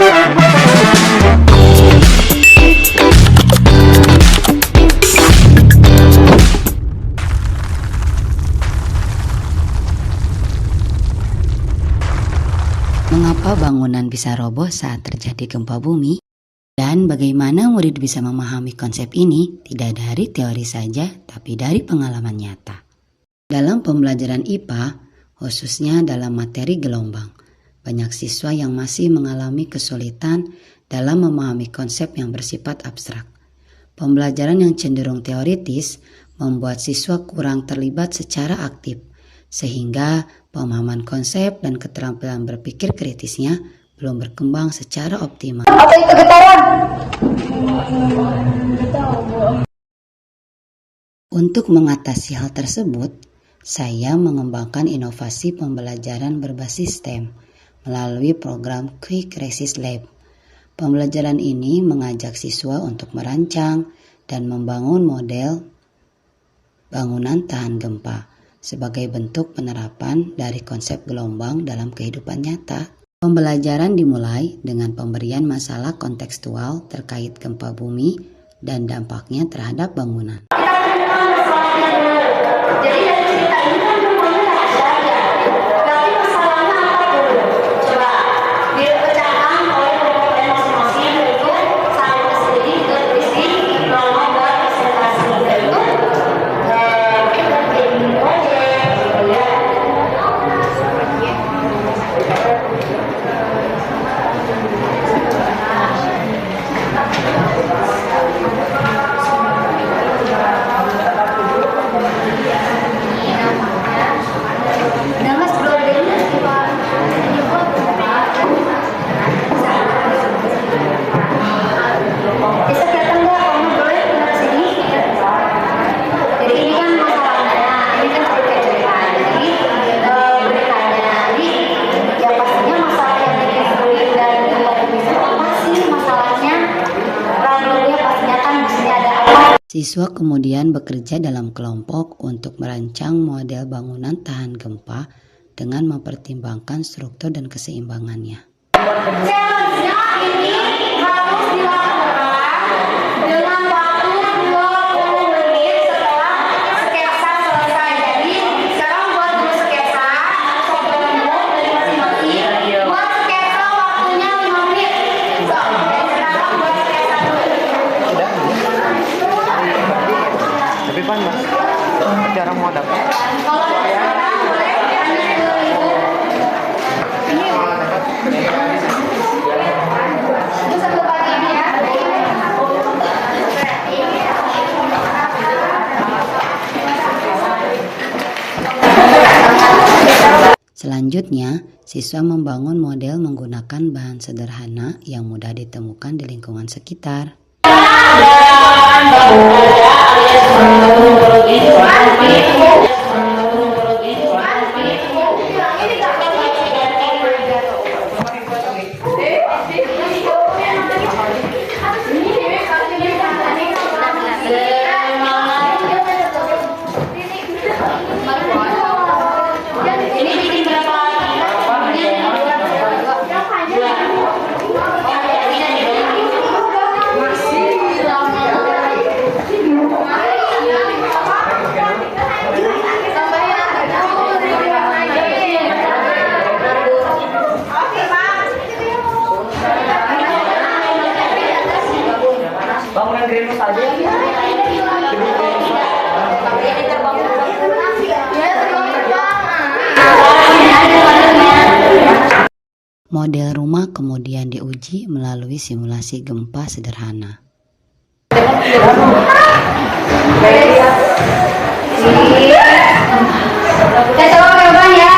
Mengapa bangunan bisa roboh saat terjadi gempa bumi? Dan bagaimana murid bisa memahami konsep ini tidak dari teori saja, tapi dari pengalaman nyata. Dalam pembelajaran IPA, khususnya dalam materi gelombang, banyak siswa yang masih mengalami kesulitan dalam memahami konsep yang bersifat abstrak. Pembelajaran yang cenderung teoritis membuat siswa kurang terlibat secara aktif, sehingga pemahaman konsep dan keterampilan berpikir kritisnya belum berkembang secara optimal. Apa itu getaran? Untuk mengatasi hal tersebut, saya mengembangkan inovasi pembelajaran berbasis STEM melalui program Quick Resist Lab. Pembelajaran ini mengajak siswa untuk merancang dan membangun model bangunan tahan gempa sebagai bentuk penerapan dari konsep gelombang dalam kehidupan nyata. Pembelajaran dimulai dengan pemberian masalah kontekstual terkait gempa bumi dan dampaknya terhadap bangunan. Siswa kemudian bekerja dalam kelompok untuk merancang model bangunan tahan gempa dengan mempertimbangkan struktur dan keseimbangannya. Challenge-nya ini harus dilakukan dengan waktu 20 menit setelah sketsa selesai. Jadi sekarang buat dulu sketsa, sobat umum dari masing-masing. Buat sketsa waktunya 5 menit. Sekarang buat sketsa dulu. Tapi pan mas, jarang mau dapat. Kalau sekarang boleh lanjut ke itu. Ini satu pagi ini ya. Selanjutnya, siswa membangun model menggunakan bahan sederhana yang mudah ditemukan di lingkungan sekitar. Bangunan Greenhouse aja ya. Model rumah kemudian diuji melalui simulasi gempa sederhana. Kita coba pelan ya.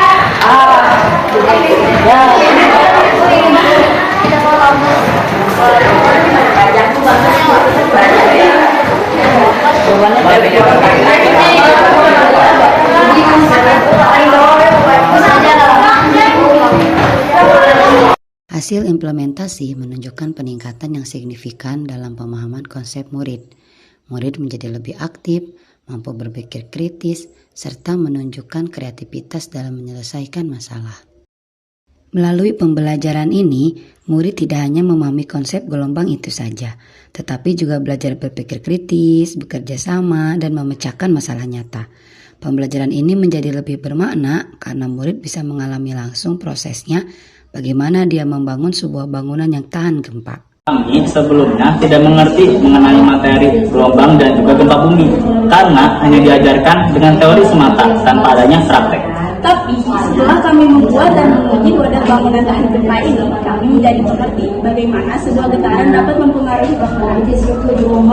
Hasil implementasi menunjukkan peningkatan yang signifikan dalam pemahaman konsep murid. Murid menjadi lebih aktif, mampu berpikir kritis, serta menunjukkan kreativitas dalam menyelesaikan masalah. Melalui pembelajaran ini, murid tidak hanya memahami konsep gelombang itu saja, tetapi juga belajar berpikir kritis, bekerja sama, dan memecahkan masalah nyata. Pembelajaran ini menjadi lebih bermakna karena murid bisa mengalami langsung prosesnya bagaimana dia membangun sebuah bangunan yang tahan gempa. Kami sebelumnya tidak mengerti mengenai materi gelombang dan juga gempa bumi karena hanya diajarkan dengan teori semata tanpa adanya praktek. Tapi setelah kami membuat dan menguji wadah bangunan tahan gempa ini, kami menjadi mengerti bagaimana sebuah getaran dapat mempengaruhi bangunan.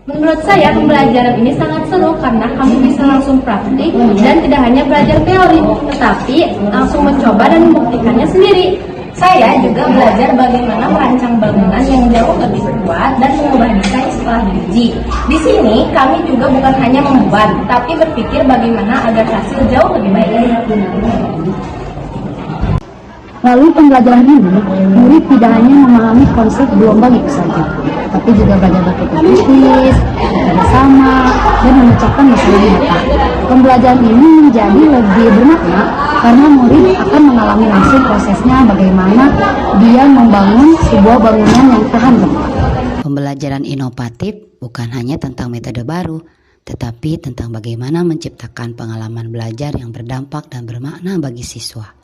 Menurut saya pembelajaran ini sangat seru karena kami bisa langsung praktik dan tidak hanya belajar teori, tetapi langsung mencoba dan membuktikannya sendiri. Saya juga belajar bagaimana merancang bangunan yang jauh lebih kuat dan mengubah desain setelah diuji. Di sini kami juga bukan hanya membuat, tapi berpikir bagaimana agar hasil jauh lebih baik. Melalui pembelajaran ini, murid tidak hanya memahami konsep gelombang itu saja, tapi juga belajar berpikir kritis, bekerja sama, dan memecahkan masalah nyata. Pembelajaran ini menjadi lebih bermakna karena murid akan mengalami langsung prosesnya bagaimana dia membangun sebuah bangunan yang tahan gempa. Pembelajaran inovatif bukan hanya tentang metode baru, tetapi tentang bagaimana menciptakan pengalaman belajar yang berdampak dan bermakna bagi siswa.